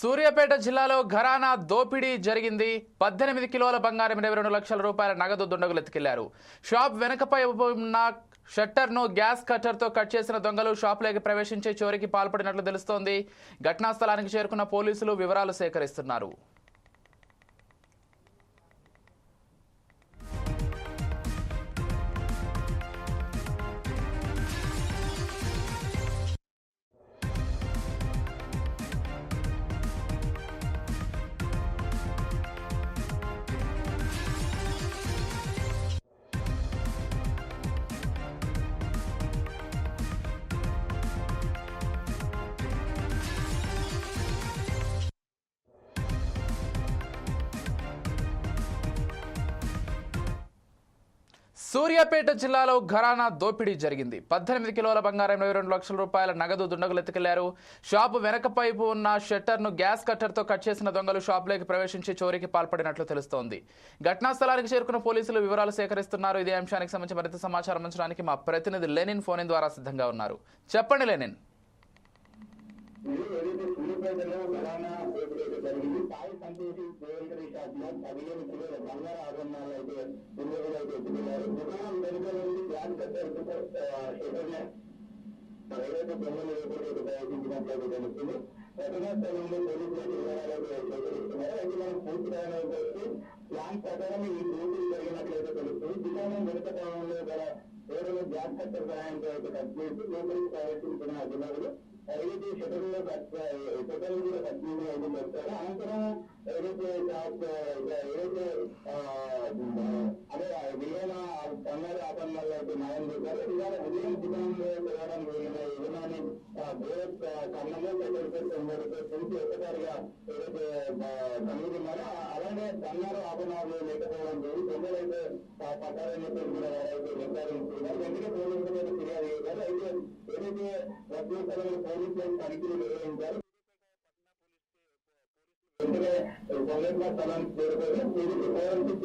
సూర్యాపేట జిల్లాలో ఘరానా దోపిడీ జరిగింది. 18 కిలోల బంగారం 22 లక్షల రూపాయల నగదు దుండగులు ఎత్తుకెళ్లారు. షాప్ వెనకపై ఉన్న షట్టర్ను గ్యాస్ కట్టర్తో కట్ చేసిన దొంగలు షాప్లోకి ప్రవేశించి చోరీకి పాల్పడినట్లు తెలుస్తోంది. ఘటనా స్థలానికి చేరుకున్న పోలీసులు వివరాలు సేకరిస్తున్నారు. సూర్యాపేట జిల్లాలో ఘరానా దోపిడీ జరిగింది. 18 కిలోల బంగారం 22 లక్షల రూపాయల నగదు దుండగులు ఎత్తుకెళ్లారు. షాపు వెనక వైపు ఉన్న షట్టర్ను గ్యాస్ కట్టర్తో కట్ చేసిన దొంగలు షాప్లోకి ప్రవేశించి చోరీకి పాల్పడినట్లు తెలుస్తోంది. ఘటనా స్థలానికి చేరుకున్న పోలీసులు వివరాలు సేకరిస్తున్నారు. ఇదే అంశానికి సంబంధించి మరింత సమాచారం అందించడానికి మా ప్రతినిధి లెనిన్ ఫోన్ ద్వారా సిద్ధంగా ఉన్నారు. చెప్పండి లెనిన్. సూర్యాపేటలో ఘరానా దోపిడీ జరిగింది. సాయి సంతోషి జ్యువెలరీ షాప్ లో 15 కిలోల బంగారు ఆభరణాలు అయితే దుండగులు అయితే ఎత్తుకున్నారు. దుకాణం వెనుక నుండి గ్యాస్ కట్టర్ ఏదైతే దొంగలు ఏర్పాటు ప్రయత్నించినట్లయితే తెలుస్తుంది. ఘటనా స్థలంలో పోలీసులు వివరాలు సేకరిస్తున్నారు. అయితే మనం పూర్తిగా వచ్చి ప్లాన్ ప్రకారం ఈ దోపిడీ జరిగినట్లయితే తెలుస్తుంది. దుకాణం వెనుక భాగంలో గల ఎవరైనా గ్యాస్ కట్టర్ సహాయంతో అయితే కట్ చేసి లోపలికి ప్రవేశించిన దుండగులు ఏదైతే షటర్లో షటర్లు కూడా కట్టింగ్ అయితే పెడతారు. అనంతరం ఏదైతే ఏదైతే అదే విలువైన బంగారు ఆభరణాలు అయితే మాయం చేశారు. ఇవాళ ఉదయం దుకాణంలో తిరగడం యజమాని కన్నలో పెంచి ఒక్కసారిగా ఏదైతే కనుగొన్నారో అలానే బంగారు ఆభరణాలు లేకపోవడం లేదు దొంగలైతే పట్టాలని చెప్పి కూడా వారైతే నిర్ధారించుకున్నారు. వెంటనే పోలీసులు అయితే ఫిర్యాదు చేశారు. అయితే ఏదైతే ఘటనాస్థలంలో పోలీసులు తనిఖీలు నిర్వహించారు. వెంటనే సంఘటనా స్థలానికి చేరుకొని వీరికి ఫోరెన్సిక్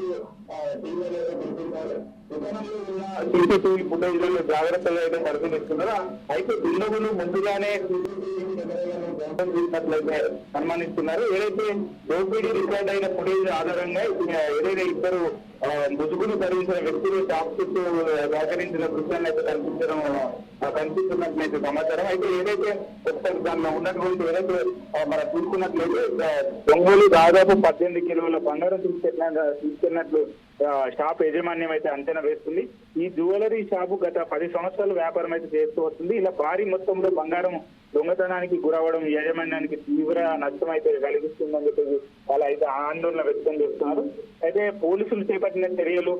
టీమ్ అయితే గుర్తించారు. దుకాణంలో ఉన్న సీసీటీవీ ఫుటేజ్లను జాగ్రత్తగా అయితే పరిశీలిస్తున్నారు. అయితే దుండగులు ముందుగానే చేసినట్లయితే అనుమానిస్తున్నారు. ఏదైతే దోపిడీ రికార్డ్ అయిన ఫుటేజ్ ఆధారంగా ఏదైతే ఇద్దరు ముసుగులు ధరించిన వ్యక్తులు షాప్ చుట్టూ సహకరించిన దృశ్యాన్ని అయితే కనిపిస్తున్నట్లయితే సమాచారం. అయితే ఏదైతే దానిలో ఉన్నటువంటి ఏదైతే మనం చూసుకున్నట్లయితే దొంగలు దాదాపు 18 కిలోల బంగారం తీసుకెళ్ళినట్లు షాప్ యాజమాన్యం అయితే అంచనా వేస్తుంది. ఈ జ్యువెలరీ షాపు గత 10 సంవత్సరాలు వ్యాపారం అయితే చేస్తూ వస్తుంది. ఇలా భారీ మొత్తంలో బంగారం దొంగతనానికి గురవడం యాజమాన్యానికి తీవ్ర నష్టం అయితే కలిగిస్తుందని చెప్పి వాళ్ళు అయితే ఆందోళన వ్యక్తం చేస్తున్నారు. అయితే పోలీసులు చేపట్టిన చర్యలు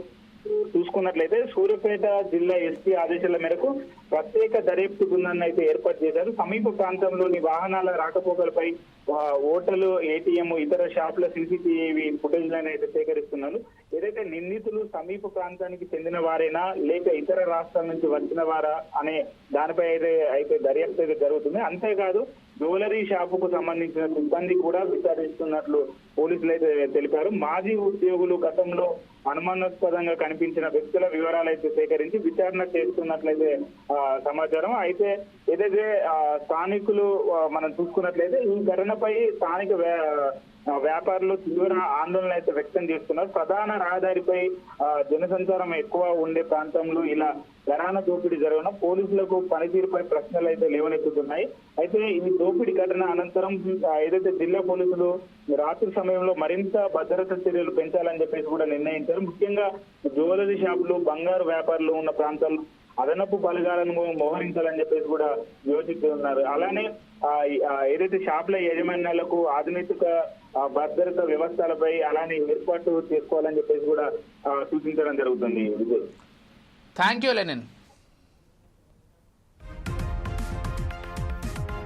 చూసుకున్నట్లయితే సూర్యాపేట జిల్లా ఎస్పీ ఆదేశాల మేరకు ప్రత్యేక దర్యాప్తు బృందాన్ని అయితే ఏర్పాటు చేశారు. సమీప ప్రాంతంలోని వాహనాల రాకపోకలపై హోటల్, ఏటీఎం, ఇతర షాపుల సీసీటీవీ ఫుటేజ్లను అయితే సేకరిస్తున్నారు. ఏదైతే నిందితులు సమీప ప్రాంతానికి చెందిన వారైనా లేక ఇతర రాష్ట్రాల నుంచి వచ్చిన వారా అనే దానిపై అయితే దర్యాప్తు అయితే జరుగుతుంది. అంతేకాదు జ్యువెలరీ షాపుకు సంబంధించిన సిబ్బంది కూడా విచారిస్తున్నట్లు పోలీసులు అయితే తెలిపారు. మాజీ ఉద్యోగులు గతంలో అనుమానాస్పదంగా కనిపించిన వ్యక్తుల వివరాలు అయితే సేకరించి విచారణ చేస్తున్నట్లయితే సమాచారం. అయితే ఏదైతే స్థానికులు మనం చూసుకున్నట్లయితే ఈ ఘటనపై స్థానిక వ్యాపారులు తీవ్ర ఆందోళన అయితే వ్యక్తం చేస్తున్నారు. ప్రధాన రహదారిపై జనసంచారం ఎక్కువ ఉండే ప్రాంతంలో ఇలా ఘరానా దోపిడీ జరగడం పోలీసులకు పనితీరుపై ప్రశ్నలు అయితే లేవనెత్తుతున్నాయి. అయితే ఈ దోపిడీ ఘటన అనంతరం ఏదైతే జిల్లా పోలీసులు రాత్రి సమయంలో మరింత భద్రతా చర్యలు పెంచాలని చెప్పేసి కూడా నిర్ణయించారు. ముఖ్యంగా జ్యువెలరీ షాపులు, బంగారు వ్యాపారులు ఉన్న ప్రాంతాల్లో అదనపు బలగాలను మోహరించాలని చెప్పేసి కూడా యోచిస్తున్నారు. అలానే ఏదైతే షాపుల యాజమాన్యాలకు ఆధునిక భద్రతా వ్యవస్థలపై అలానే ఏర్పాటు చేసుకోవాలని చెప్పేసి కూడా సూచించడం జరుగుతుంది. Thank you Lenin.